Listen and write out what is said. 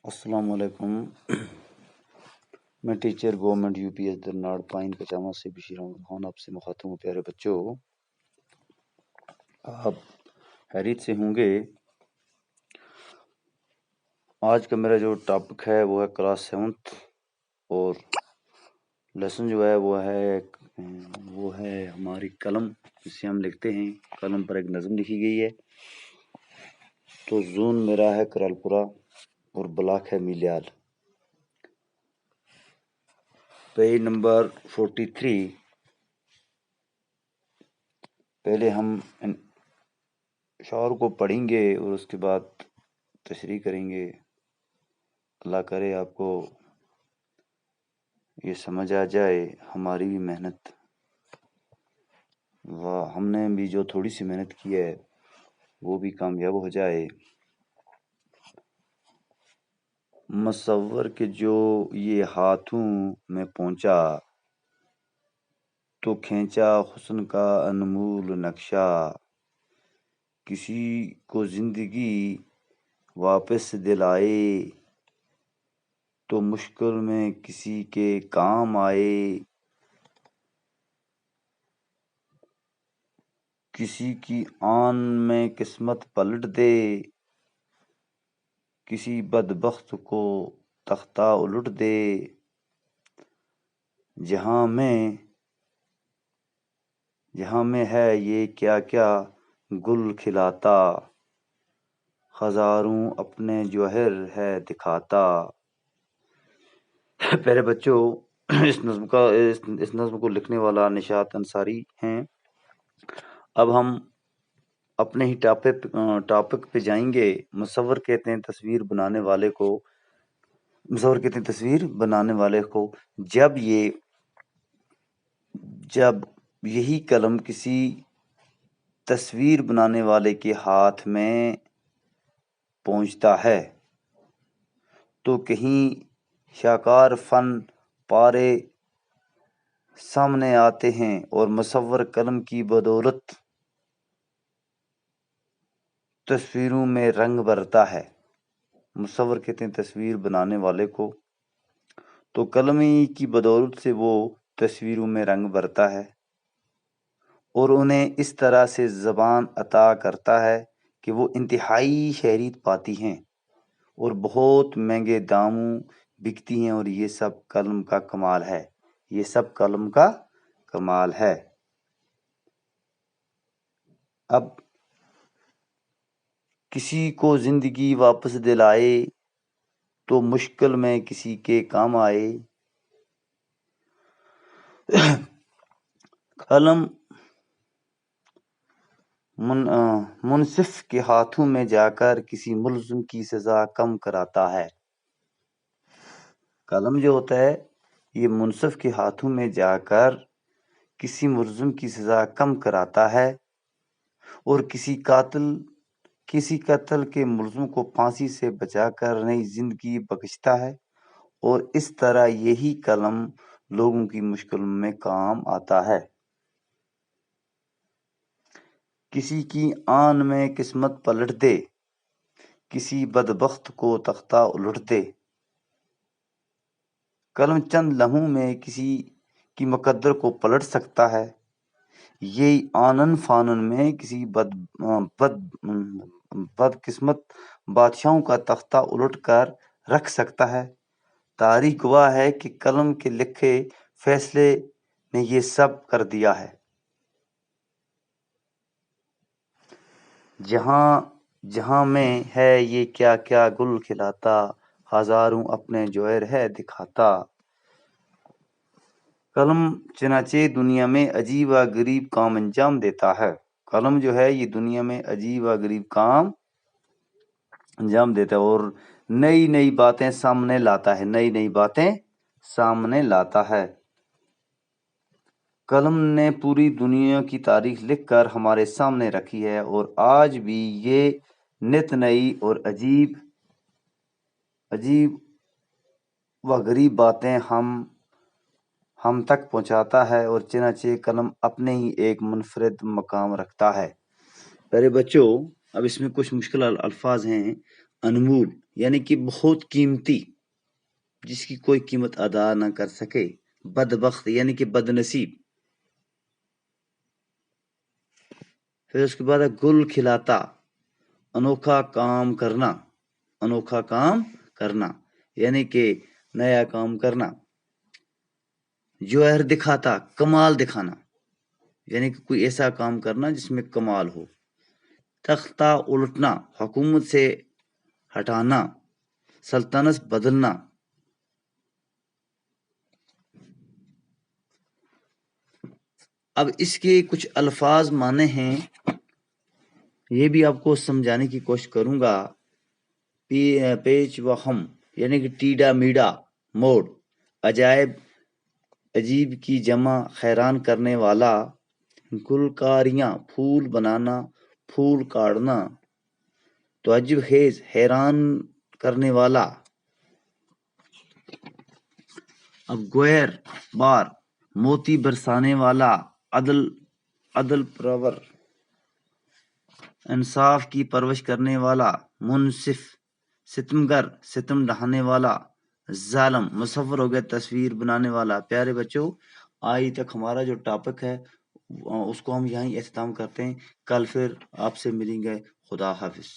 السلام علیکم. میں teacher government U P S درناڑ پائن پچاما سے بشیر احمد خان آپ سے مخاطب ہوں. پیارے بچوں، آپ خیریت سے ہوں گے. آج کا میرا جو ٹاپک ہے وہ ہے کلاس 7 اور لیسن جو ہے وہ ہے ہماری قلم، جسے ہم لکھتے ہیں. قلم پر ایک نظم لکھی گئی ہے. تو زون میرا ہے کرال پورہ اور بلاک ہے میلیال. Page number 43. پہلے ہم شعر کو پڑھیں گے اور اس کے بعد تشریح کریں گے. اللہ کرے آپ کو یہ سمجھ آ جائے. ہماری بھی محنت ہم نے بھی جو تھوڑی سی محنت کی ہے وہ بھی کامیاب ہو جائے. مصور کے جو یہ ہاتھوں میں پہنچا، تو کھینچا حسن کا انمول نقشہ. کسی کو زندگی واپس دلائے، تو مشکل میں کسی کے کام آئے. کسی کی آن میں قسمت پلٹ دے، کسی بدبخت کو تختہ الٹ دے. جہاں میں ہے یہ کیا کیا گل کھلاتا، ہزاروں اپنے جوہر ہے دکھاتا. پیارے بچوں، اس نظم کو لکھنے والا نشاط انصاری ہیں. اب ہم اپنے ہی ٹاپک پہ جائیں گے. مصور کہتے ہیں تصویر بنانے والے کو جب یہی قلم کسی تصویر بنانے والے کے ہاتھ میں پہنچتا ہے، تو کہیں شاکار فن پارے سامنے آتے ہیں اور مصور قلم کی بدولت تصویروں میں رنگ بھرتا ہے. مصور کہتے ہیں تصویر بنانے والے کو، تو قلم کی بدولت سے وہ تصویروں میں رنگ بھرتا ہے اور انہیں اس طرح سے زبان عطا کرتا ہے کہ وہ انتہائی شہرت پاتی ہیں اور بہت مہنگے داموں بکتی ہیں. اور یہ سب قلم کا کمال ہے. اب کسی کو زندگی واپس دلائے، تو مشکل میں کسی کے کام آئے. قلم منصف کے ہاتھوں میں جا کر کسی ملزم کی سزا کم کراتا ہے. قلم جو ہوتا ہے یہ منصف کے ہاتھوں میں جا کر کسی ملزم کی سزا کم کراتا ہے اور کسی قتل کے ملزم کو پھانسی سے بچا کر نئی زندگی بخشتا ہے. اور اس طرح یہی قلم لوگوں کی مشکل میں کام آتا ہے. کسی کی آن میں قسمت پلٹ دے، کسی بدبخت کو تختہ الٹ دے. قلم چند لمحوں میں کسی کی مقدر کو پلٹ سکتا ہے. یہ آنن فانن میں کسی بدقسمت بادشاہوں کا تختہ الٹ کر رکھ سکتا ہے. تاریخ گواہ ہے کہ قلم کے لکھے فیصلے نے یہ سب کر دیا ہے. جہاں میں ہے یہ کیا کیا گل کھلاتا، ہزاروں اپنے جوہر ہے دکھاتا. قلم چنانچہ دنیا میں عجیب و غریب کام انجام دیتا ہے. قلم جو ہے یہ دنیا میں عجیب و غریب کام انجام دیتا ہے اور نئی باتیں سامنے لاتا ہے. قلم نے پوری دنیا کی تاریخ لکھ کر ہمارے سامنے رکھی ہے اور آج بھی یہ نت نئی اور عجیب و غریب باتیں ہم تک پہنچاتا ہے. اور چنانچہ قلم اپنے ہی ایک منفرد مقام رکھتا ہے. پیارے بچوں، اب اس میں کچھ مشکل الفاظ ہیں. انمول یعنی کہ بہت قیمتی، جس کی کوئی قیمت ادا نہ کر سکے. بدبخت یعنی کہ بد نصیب. پھر اس کے بعد ہے گل کھلاتا، انوکھا کام کرنا. انوکھا کام کرنا یعنی کہ نیا کام کرنا. جوہر دکھاتا، کمال دکھانا، یعنی کہ کوئی ایسا کام کرنا جس میں کمال ہو. تختہ الٹنا، حکومت سے ہٹانا، سلطنت بدلنا. اب اس کے کچھ الفاظ معنی ہیں، یہ بھی آپ کو سمجھانے کی کوشش کروں گا. پیچ و خم یعنی کہ ٹیڈا میڈا موڑ. عجائب، عجیب کی جمع حیران کرنے والا. گلکاریاں، پھول بنانا، پھول کاٹنا. تعجب خیز، حیران کرنے والا. اب گوہر بار، موتی برسانے والا. عدل پرور، انصاف کی پرورش کرنے والا. منصف، ستمگر، ستم ڈھانے والا. ظالم، مصور ہو گیا تصویر بنانے والا. پیارے بچوں، آج تک ہمارا جو ٹاپک ہے اس کو ہم یہیں اختتام کرتے ہیں. کل پھر آپ سے ملیں گے. خدا حافظ.